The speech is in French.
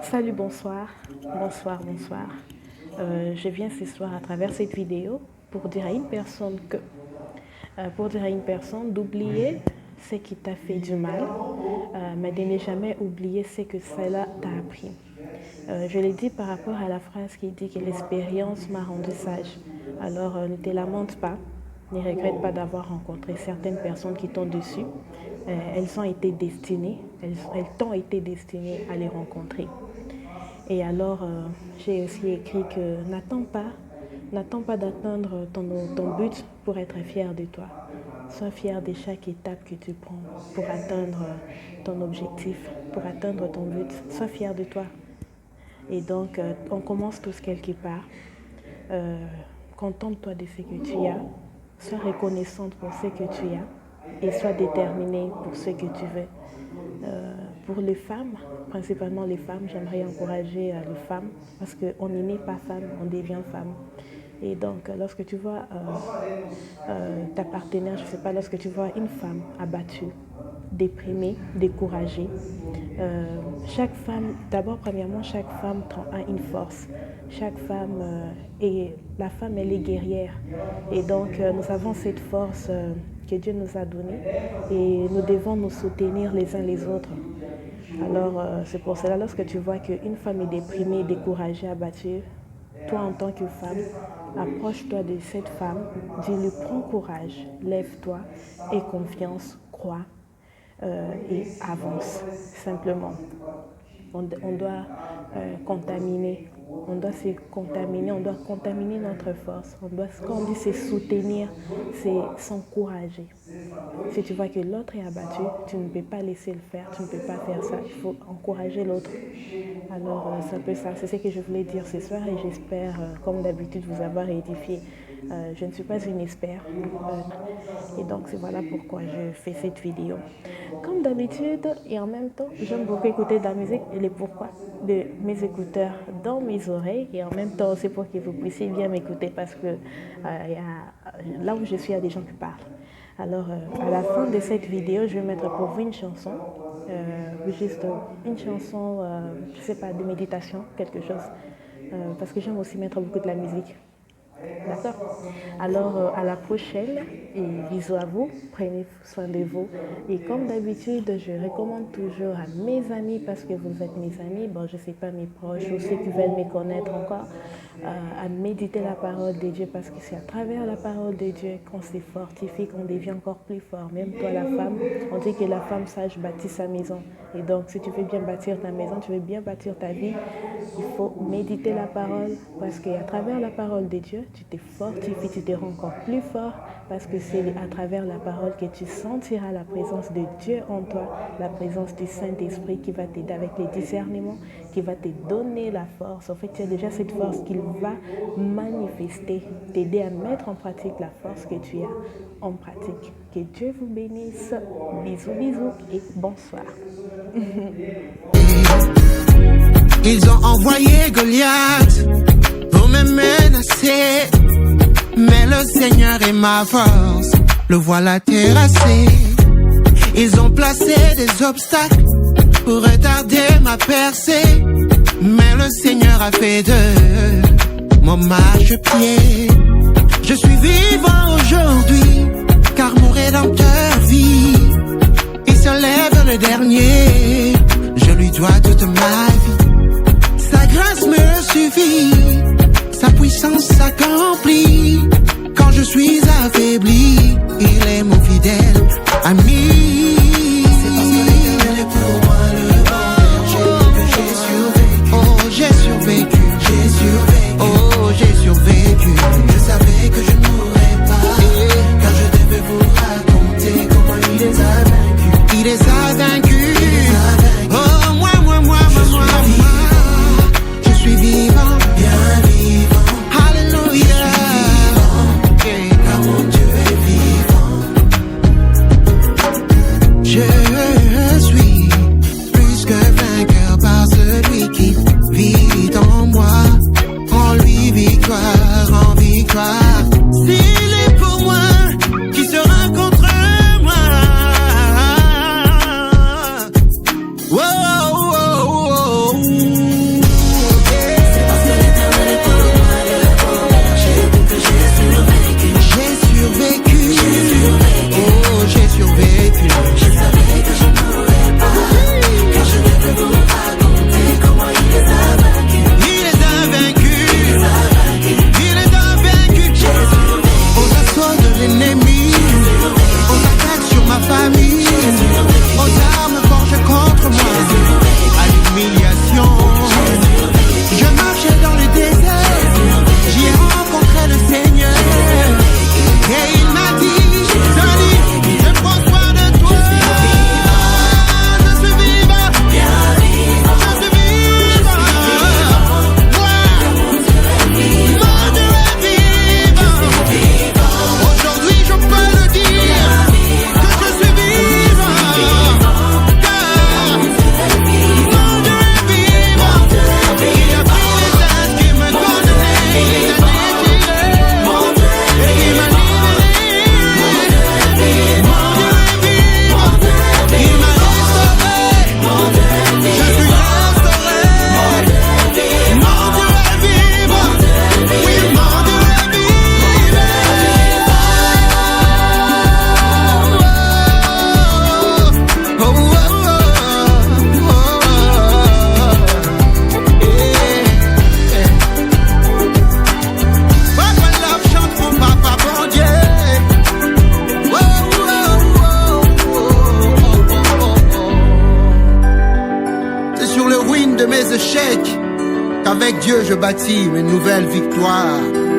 Salut, bonsoir. Bonsoir. Je viens ce soir à travers cette vidéo pour dire à une personne d'oublier ce qui t'a fait du mal, mais de ne jamais oublier ce que cela t'a appris. Je l'ai dit par rapport à la phrase qui dit que l'expérience m'a rendu sage. Alors ne te lamente pas, ne regrette pas d'avoir rencontré certaines personnes qui t'ont déçu. Elles t'ont été destinées à les rencontrer. Et alors, j'ai aussi écrit que n'attends pas d'atteindre ton but pour être fier de toi. Sois fier de chaque étape que tu prends pour atteindre ton objectif, pour atteindre ton but. Sois fier de toi. Et donc, on commence tous quelque part. Contente-toi de ce que tu as. Sois reconnaissante pour ce que tu as. Et sois déterminée pour ce que tu veux. Pour les femmes, principalement les femmes, j'aimerais encourager les femmes parce qu'on n'est né pas femme, on devient femme. Et donc, lorsque tu vois ta partenaire, je ne sais pas, lorsque tu vois une femme abattue, déprimée, découragée, chaque femme, d'abord, premièrement, chaque femme a une force. Chaque femme, la femme, elle est guerrière. Et donc, nous avons cette force que Dieu nous a donnée et nous devons nous soutenir les uns les autres. Alors, c'est pour cela, lorsque tu vois qu'une femme est déprimée, découragée, abattue, toi, en tant que femme, approche-toi de cette femme, dis-lui, prends courage, lève-toi, aie confiance, crois et avance, simplement. On doit contaminer, on doit se contaminer, on doit contaminer notre force, quand on dit se soutenir, c'est s'encourager. Si tu vois que l'autre est abattu, tu ne peux pas laisser le faire, tu ne peux pas faire ça, il faut encourager l'autre. Alors c'est un peu ça, c'est ce que je voulais dire ce soir et j'espère, comme d'habitude, vous avoir édifié. Je ne suis pas une experte et donc c'est voilà pourquoi je fais cette vidéo. Comme d'habitude et en même temps, j'aime beaucoup écouter de la musique et les pourquoi de mes écouteurs dans mes oreilles et en même temps c'est pour que vous puissiez bien m'écouter parce que là où je suis, il y a des gens qui parlent. Alors à la fin de cette vidéo, je vais mettre pour vous une chanson, juste une chanson, je ne sais pas, de méditation, quelque chose, parce que j'aime aussi mettre beaucoup de la musique. D'accord. Alors, à la prochaine et bisous à vous. Prenez soin de vous. Et comme d'habitude, je recommande toujours à mes amis, parce que vous êtes mes amis, bon, je ne sais pas, mes proches ou ceux qui veulent me connaître encore, à méditer la parole de Dieu, parce que c'est à travers la parole de Dieu qu'on se fortifie, qu'on devient encore plus fort. Même toi, la femme, on dit que la femme sage bâtit sa maison. Et donc, si tu veux bien bâtir ta maison, tu veux bien bâtir ta vie, il faut méditer la parole, parce qu'à travers la parole de Dieu, tu te fortifies, tu te rends encore plus fort, parce que c'est à travers la parole que tu sentiras la présence de Dieu en toi, la présence du Saint-Esprit qui va t'aider avec les discernements, qui va te donner la force. En fait, tu as déjà cette force qu'il va manifester, t'aider à mettre en pratique la force que tu as en pratique. Que Dieu vous bénisse. Bisous et bonsoir. Ils ont envoyé Goliath pour me menacer, mais le Seigneur est ma force, le voilà terrassé. Ils ont placé des obstacles pour retarder ma percée, mais le Seigneur a fait de mon marchepied. Je suis vivant aujourd'hui, car mon Rédempteur vit. Il se lève le dernier, je lui dois toute ma vie. Sa grâce me suffit, sa puissance s'accomplit. Quand je suis affaibli, il est mon fidèle ami. C'est parce que l'Éternel est pour moi le bon berger que j'ai survécu. Oh, j'ai survécu, j'ai survécu. Oh, j'ai survécu. Je savais que je ne mourrais pas, car je devais vous raconter comment il les a vaincus. Il les a vaincus. de mes échecs qu'avec Dieu je bâtis mes nouvelles victoires.